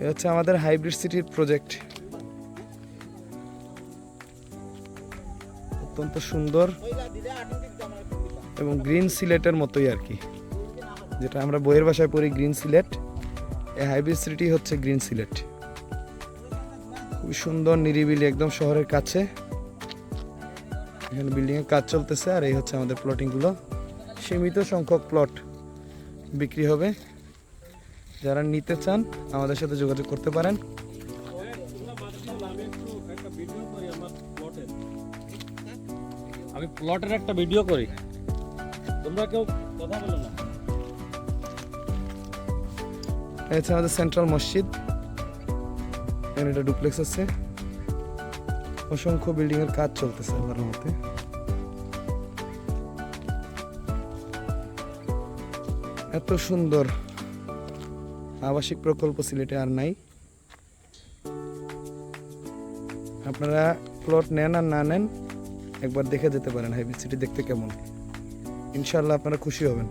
এই হচ্ছে আমাদের হাইব্রিড সিটির প্রজেক্ট। অত্যন্ত সুন্দর এবং গ্রিন সিলেটের মতোই আর কি, যেটা আমরা বইয়ের ভাষায় পড়ি গ্রিন সিলেট, এই হাইব্রিড সিটি হচ্ছে গ্রিন সিলেট। খুবই সুন্দর, নিরিবিলি, একদম শহরের কাছে। এখানে বিল্ডিংয়ের কাজ চলতেছে। আর এই হচ্ছে আমাদের প্লটিংগুলো। সীমিত সংখ্যক প্লট বিক্রি হবে। যারা নিতে চান আমাদের সাথে যোগাযোগ করতে পারেন। আমি প্লটের একটা ভিডিও করি, তোমরা কেউ কথা বলো না। এই হচ্ছে আমাদের সেন্ট্রাল মসজিদ। এখানে একটা ডুপ্লেক্স আছে। অসংখ্য বিল্ডিং এর কাজ চলতেছে আমার মতে। এত সুন্দর আবাসিক প্রকল্প সিলেটে আর নাই। আপনারা প্লট নেন আর না নেন, একবার দেখে যেতে পারেন হাইব্রিড সিটি দেখতে কেমন। ইনশাআল্লাহ আপনারা খুশি হবেন।